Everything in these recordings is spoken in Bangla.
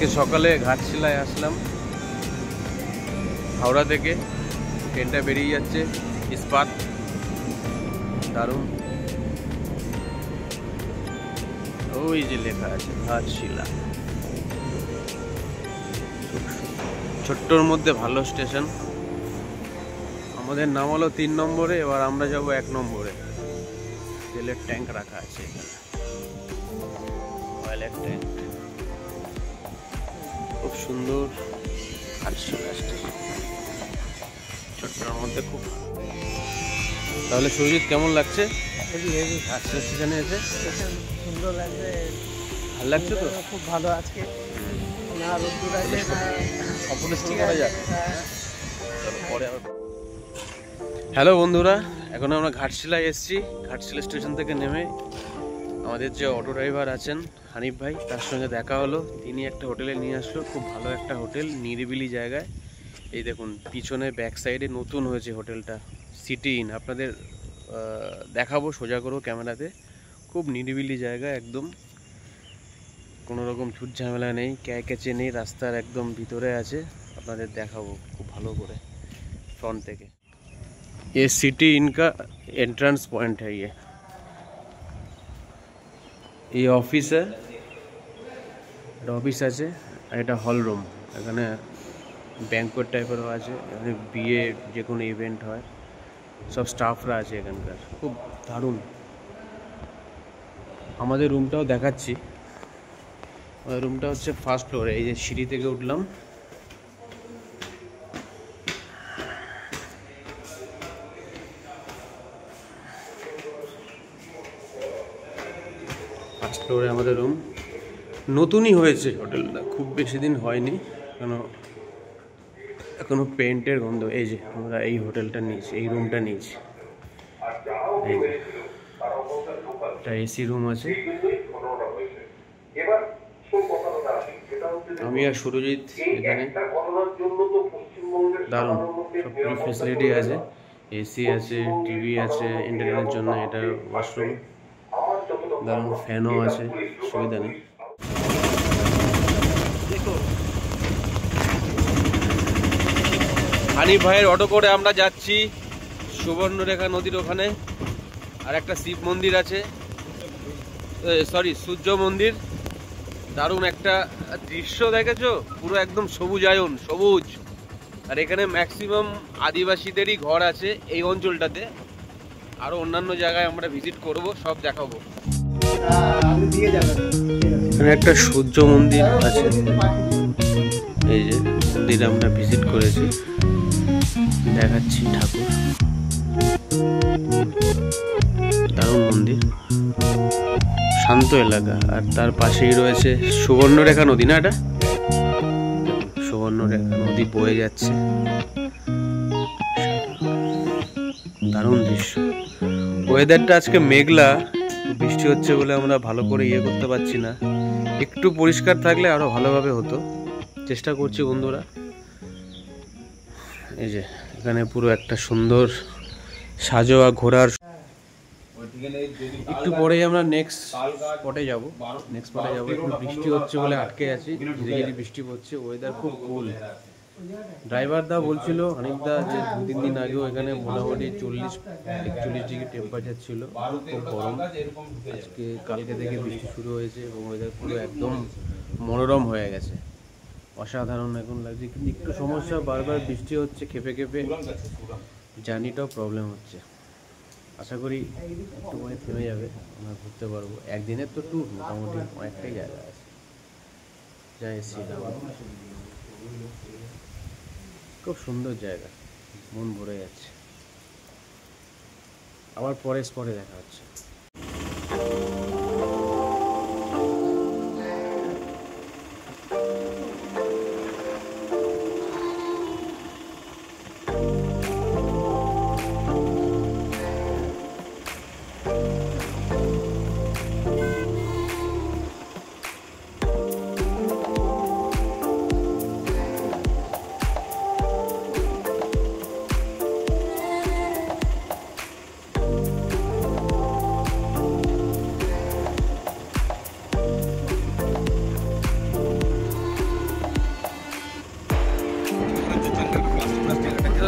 আজকে সকালে ঘাটশিলায় আসলাম হাওড়া থেকে। ট্রেনটা বেরিয়ে যাচ্ছে ইস্পাত। দারুণ, ওই যে লেখা আছে ঘাটশিলা। ছোট্টর মধ্যে ভালো স্টেশন। আমাদের নাম হলো 3 নম্বরে, এবার আমরা যাব 1 নম্বরে। তেলের ট্যাঙ্ক রাখা আছে এখানে, অয়েলের ট্যাঙ্ক। খুব সুন্দর ঘাটশিলা স্টেশন, ছোট্টর মধ্যে খুব। তাহলে সুরজিৎ কেমন লাগছে ঘাটশিলা স্টেশনে এসে? সুন্দর লাগছে, ভালো লাগছে তো? খুব ভালো। আজকে না রোদ্দুর আছে না স্বপ্নে শুরু করা যাক। পরে আবার। হ্যালো বন্ধুরা, এখন আমরা ঘাটশিলায় এসেছি। ঘাটশিলা স্টেশন থেকে নেমে আমাদের যে অটো ড্রাইভার আছেন হানিফ ভাই, তার সঙ্গে দেখা হলো। তিনি একটা হোটেলে নিয়ে আসলো, খুব ভালো একটা হোটেল, নিরিবিলি জায়গায়। এই দেখুন পিছনে ব্যাক সাইডে নতুন হয়েছে হোটেলটা, সিটি ইন। আপনাদের দেখাবো, সোজা করবো ক্যামেরাতে। খুব নিরিবিলি জায়গা, একদম কোনো রকম ঝুট ঝামেলা নেই, ক্যাচে নেই, রাস্তার একদম ভিতরে আছে। আপনাদের দেখাবো খুব ভালো করে फ्रंट থেকে। ये सिटी इनका एंट्रेंस पॉइंट है। ये ऑफिस है, এটা অফিস আছে, আর এটা হল রুম। এখানে ব্যাংকোয়েট টাইপেরও আছে, এখানে বিয়ে যে কোনো ইভেন্ট হয়, সব স্টাফরা আছে এখানকার। খুব দারুণ। আমাদের রুমটাও দেখাচ্ছি। আমাদের রুমটা হচ্ছে ফার্স্ট ফ্লোরে। এই যে সিঁড়ি থেকে উঠলাম, ফার্স্ট ফ্লোরে আমাদের রুম। নতুনই হয়েছে হোটেলটা, খুব বেশি দিন হয়নি, কেন এখনো পেন্টের গন্ধ। এই যে আমরা এই হোটেলটা নিয়েছি, এই রুমটা নিয়েছি। এই যে একটা এসি রুম আছে। আমি আর সুরজিৎ এখানে। দারুণ, সব ফেসিলিটি আছে, এসি আছে, টিভি আছে এন্টারটেইনমেন্টের জন্য। এটা ওয়াশরুম, দারুণ, ফ্যানও আছে, সুবিধা নেই। হানিফ ভাইয়ের অটো করে আমরা যাচ্ছি সুবর্ণরেখা নদীর ওখানে। আর একটা শিব মন্দির আছে, সরি সূর্য মন্দির। দারুণ একটা দৃশ্য দেখেছো, পুরো একদম সবুজায়ন, সবুজ। আর এখানে ম্যাক্সিমাম আদিবাসীদেরই ঘর আছে এই অঞ্চলটাতে। আরো অন্যান্য জায়গায় আমরা ভিজিট করব, সব দেখাবো। এখানে একটা সূর্য মন্দির আছে, এই যে মন্দির আমরা ভিজিট করেছি, দেখাচ্ছি ঠাকুর। দারুণ মন্দির, শান্ত এলাকা। আর তার পাশেই রয়েছে সুবর্ণরেখা নদী, না এটা সুবর্ণরেখা নদী বয়ে যাচ্ছে। দারুণ দৃশ্য। ওয়েদারটা আজকে মেঘলা, বৃষ্টি হচ্ছে বলে আমরা ভালো করে করতে পারছি না। একটু পরিষ্কার থাকলে আরো ভালোভাবে হতো, চেষ্টা করছি বন্ধুরা। এই যে এখানে পুরো একটা সুন্দর সাজোয়া ঘোরার। একটু পরেই আমরা নেক্সট স্পটে যাব। একটু বৃষ্টি হচ্ছে বলে আটকে আছি, ধীরে ধীরে বৃষ্টি পড়ছে, ওয়েদার খুব কুল। ড্রাইভার দা বলছিল হানিফ দা যে 2-3 দিন আগেও এখানে মোটামুটি 40-41 ডিগ্রি টেম্পারেচার ছিল, খুব গরম। আজকে কালকে থেকে বৃষ্টি শুরু হয়েছে এবং ওয়েদার পুরো একদম মনোরম হয়ে গেছে, অসাধারণ এখন লাগছে। কিন্তু একটু সমস্যা, বারবার বৃষ্টি হচ্ছে, খেপে খেপে জার্নিটাও প্রবলেম হচ্ছে। আশা করি একটু পরে থেমে যাবে, আমরা ঘুরতে পারবো। একদিনের তো ট্যুর, মোটামুটি অনেকটাই জায়গা আছে। যাই এসছি, খুব সুন্দর জায়গা, মন ভরে যাচ্ছে। আবার পরে স্পটে দেখা হচ্ছে।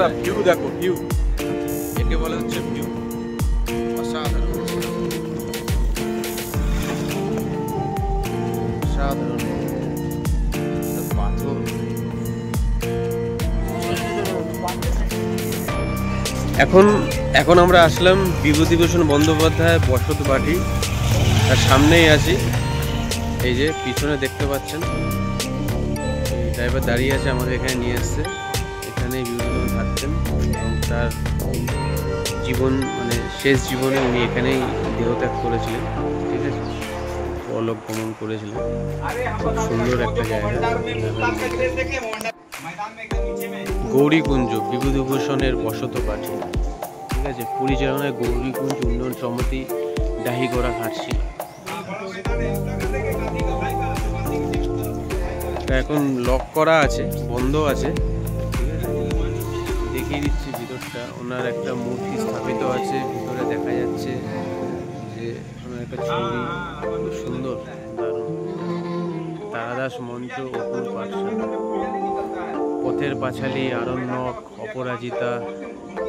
দাদা ভিউ দেখো, ভিউ একে বলে হচ্ছে ভিউ, অসাধারণ অসাধারণ পাথর। এখন আমরা আসলাম বিভূতিভূষণ বন্দ্যোপাধ্যায় বসত বাড়ি, তার সামনেই আছি। এই যে পিছনে দেখতে পাচ্ছেন ড্রাইভার দাঁড়িয়ে আছে, আমাদের এখানে নিয়ে এসছে। এখানে বিভূতিভূষণ থাকতেন এবং তার জীবন মানে শেষ জীবনে উনি এখানেই দেহত্যাগ করেছিলেন, ঠিক আছে, পরলোক গমন করেছিলেন। খুব সুন্দর একটা জায়গা। গৌরীকুঞ্জ বিভূতিভূষণের বসত বাড়ি, ঠিক আছে, পরিচালনায় গৌরীকুঞ্জ উন্নয়ন সমিতি, ডাহিগড়া, ঘাটশিলা। এখন লক করা আছে, বন্ধ আছে, ঠিক আছে। দেখিয়ে দিচ্ছি ভিতরটা। ওনার একটা মূর্তি স্থাপিত আছে, ভিতরে দেখা যাচ্ছে যে ওনার একটা ছবি, খুব সুন্দর, দারুণ। তারাদাস মঞ্চ, অপুর পাঠশালা, পথের পাঁচালী, আরণ্যক, অপরাজিতা,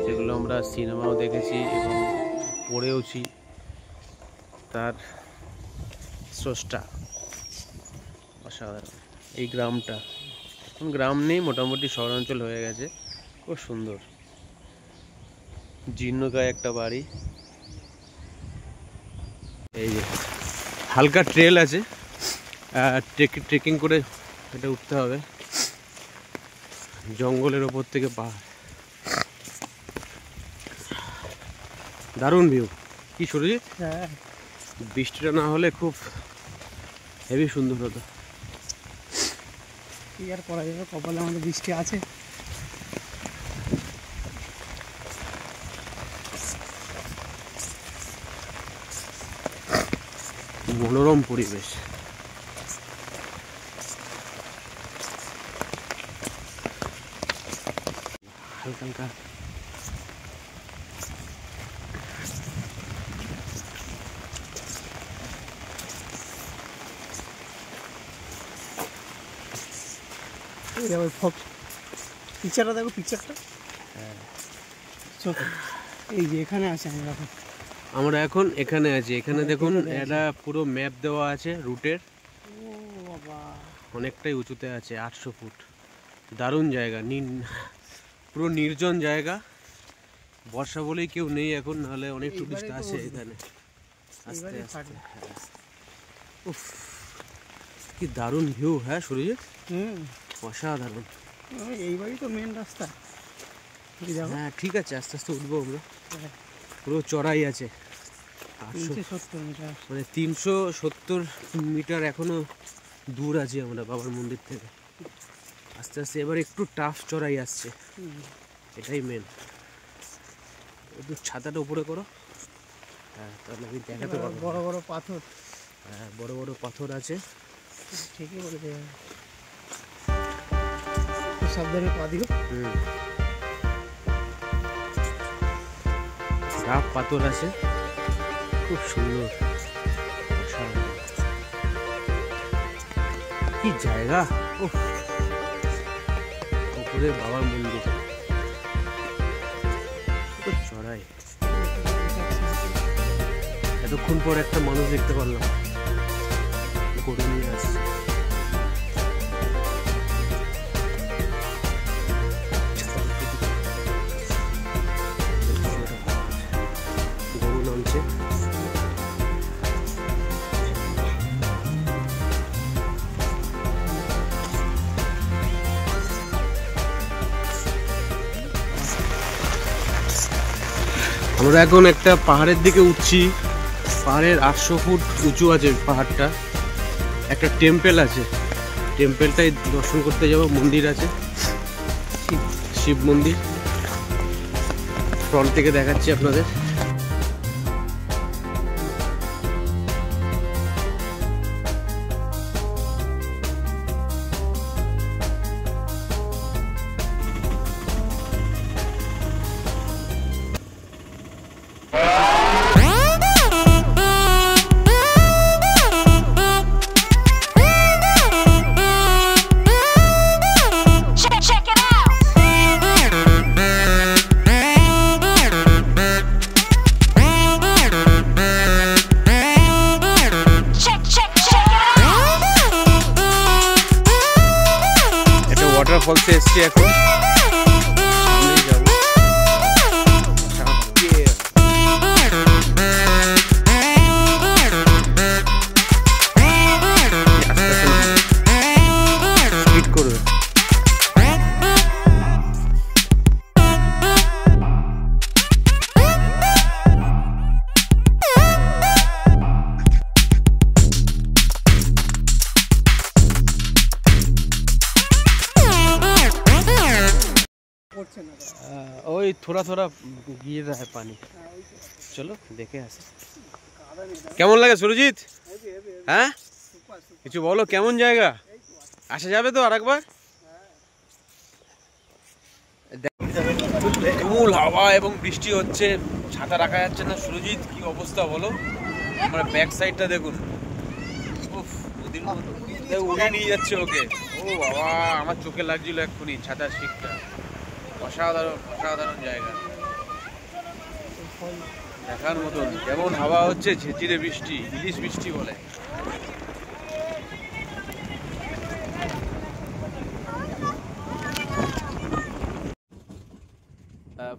যেগুলো আমরা সিনেমাও দেখেছি এবং পড়েওছি। তার স্রষ্টা অসাধারণ। এই গ্রামটা এখন গ্রাম নেই, মোটামুটি শহরাঞ্চল হয়ে গেছে, খুব সুন্দর। জীর্ণকায় একটা বাড়ি। এই যে হালকা ট্রেল আছে, ট্রেকিং করে এটা উঠতে হবে, জঙ্গলের ওপর থেকে পাহাড়। দারুণ ভিউ। কি সুরজিৎ, বৃষ্টিটা না হলে খুব হেভি সুন্দর হতো। কি আর করা যাবে, কপালে আমাদের বৃষ্টি আছে। মনোরম পরিবেশ। হালকা হালকা পিকচারটা দেখো, পিকচারটা। এই যে এখানে আছে, আমরা এখন এখানে আছি। এখানে দেখুন একটা পুরো ম্যাপ দেওয়া আছে রুটের। অনেকটাই উঁচুতে আছে, 800 ফুট। দারুণ জায়গা, পুরো নির্জন জায়গা। বর্ষা বলেই কেউ নেই এখন, নাহলে অনেক টুরিস্ট আসে এখানে আস্তে আস্তে। উফ, কি দারুণ ভিউ। হ্যাঁ সুরজিৎ, অসাধারণ। এইবারই তো মেন রাস্তা। হ্যাঁ ঠিক আছে, আস্তে আস্তে উঠবো আমরা। পুরো চড়াই আছে, 870 মিটার, মানে 370 মিটার এখনো দূর আছি আমরা বাবার মন্দির থেকে। আস্তে আস্তে এবার একটু টাফ চড়াই আসছে, এটাই মেন। একটু ছাতাটা উপরে করো, হ্যাঁ তাহলে আমি দেখাতে পারবো। বড় বড় পাথর, হ্যাঁ বড় বড় পাথর আছে, ঠিকই বলেছে। সাবধানে পা দিও। রাফ পাথর আছে, খুব সুন্দর। কি জায়গা, উপরে বাবার মন্দির, চড়াই। এতক্ষণ পর একটা মানুষ দেখতে পারলাম, গরু নিয়ে আসছে। গরু নামছে। আমরা এখন একটা পাহাড়ের দিকে উঠছি। পাহাড়ের 800 ফুট উঁচু আছে পাহাড়টা। একটা টেম্পল আছে, টেম্পলটাই দর্শন করতে যাব। মন্দির আছে, শিব মন্দির। ফ্রন্ট থেকে দেখাচ্ছি আপনাদের। ওয়াটারফলসে এসছি এখন, সামনেই যাবো। স্পিড করবে। ওই थोड़ा थोड़ा गिर रहा है पानी। चलो देखे আসি। কেমন লাগে সুরজিৎ? হ্যাঁ কিছু বলো, কেমন জায়গা? আসা যাবে তো আরেকবার? তুমুল হাওয়া এবং বৃষ্টি হচ্ছে, ছাতা রাখা যাচ্ছে না। সুরজিৎ কি অবস্থা বলো? আমরা ব্যাক সাইডটা দেখুন, উফ নদীর মতো উড়ে নিয়ে যাচ্ছে ওকে। ও বাবা, আমার চোখে লাগছিল এক্ষুনি ছাতার শিকটা। অসাধারণ অসাধারণ জায়গা, দেখার মতন। কেমন হাওয়া হচ্ছে, ঝিরঝিরে বৃষ্টি, ইলিশ বৃষ্টি বলে।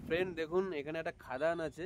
ফ্রেন্ড দেখুন, এখানে একটা খাদান আছে।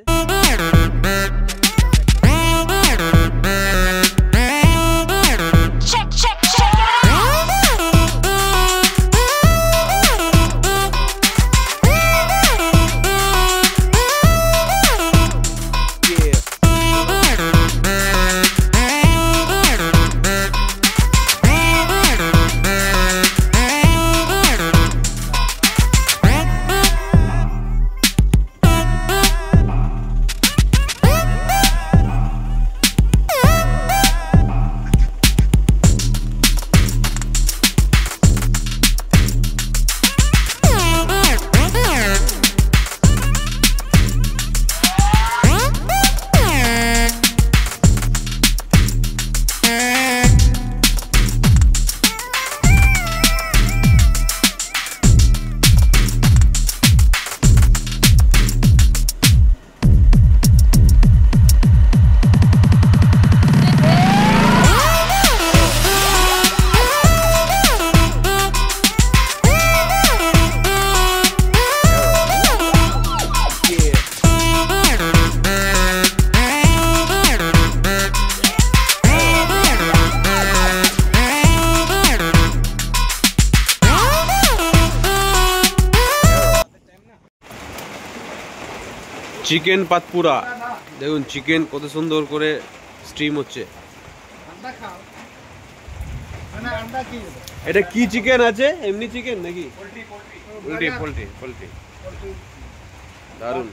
চিকেন পাতপুরা দেখুন, চিকেন কত সুন্দর করে স্ট্রিম হচ্ছে। এটা কি চিকেন আছে? এমনি চিকেন নাকি? পোল্ট্রি পোল্ট্রি পোল্ট্রি, দারুন।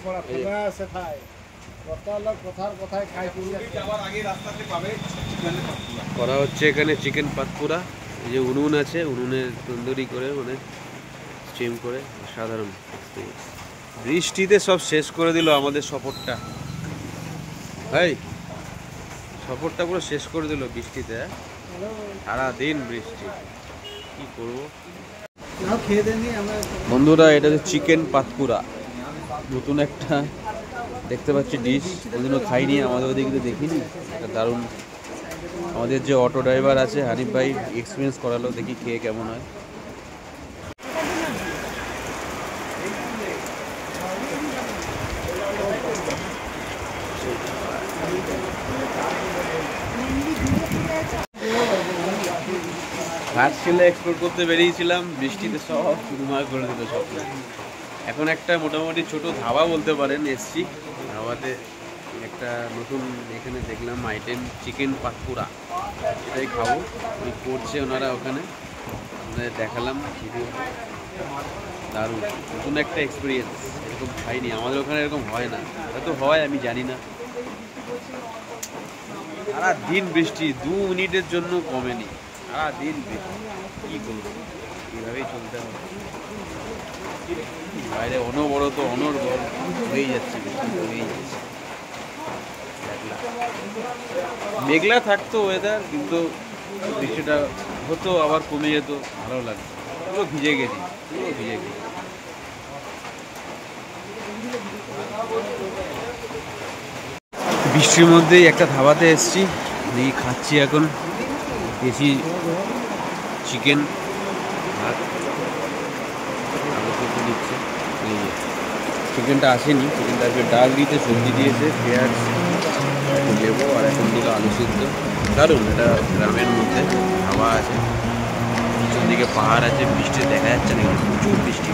করা হচ্ছে এখানে চিকেন পাতপুরা। এই যে উনুন আছে, উনুনে তন্দুরি করে মানে স্টিম করে, সাধারণ। বৃষ্টিতে সব শেষ করে দিল আমাদের সফরটা ভাই, সফরটা পুরো শেষ করে দিল বৃষ্টিতে। সারাদিন বৃষ্টি, কি করবো বন্ধুরা। এটা হচ্ছে চিকেন পাতপুরা, নতুন একটা দেখতে পাচ্ছি ডিশ, কোনোদিনও খাইনি, আমাদের ওদিকে দেখিনি। এটা দারুণ। আমাদের যে অটো ড্রাইভার আছে হানিফ ভাই এক্সপিরিয়েন্স করালো, দেখি খেয়ে কেমন হয়। ঘাটশিলা এক্সপ্লোর করতে বেরিয়েছিলাম, বৃষ্টিতে সব চুরমার করে দিল সব। এখন একটা মোটামুটি ছোট ধাবা বলতে পারেন এসছি। ধাবাতে একটা নতুন এখানে দেখলাম আইটেম চিকেন পাতপুরা, এটাই খাবো। ওই করছে ওনারা ওখানে, আপনাদের দেখালাম ভিডিও। দারুণ, নতুন একটা এক্সপিরিয়েন্স, এরকম খাইনি। আমাদের ওখানে এরকম হয় না, হয়তো হয় আমি জানি না। সারা দিন বৃষ্টি, 2 মিনিটের জন্য কমেনি, সারা দিন বৃষ্টি। কী করবো, এইভাবেই চলতে হবে। বাইরে অনবরত অনর্গল হয়েই যাচ্ছে, বৃষ্টি হয়েই যাচ্ছে। মেঘলা থাকতো ওয়েদার, কিন্তু বৃষ্টিটা হতো আবার কমে যেত, ভালো লাগতো। পুরো ভিজে গেছি, পুরো ভিজে গেছি। বৃষ্টির মধ্যেই একটা ধাবাতে এসছি, দিয়ে খাচ্ছি এখন দেশি চিকেন ভাত। দিচ্ছে। এই যে চিকেনটা আসেনি, চিকেনটা আজকে ডাল দিতে, সবজি দিয়েছে, পেঁয়াজ, একটু লেবু আর এখন দিল আলু সিদ্ধ। দারুণ, এটা গ্রামের মধ্যে হাওয়া আছে, পিছন দিকে পাহাড় আছে, বৃষ্টি দেখা যাচ্ছে না, কিন্তু প্রচুর বৃষ্টি।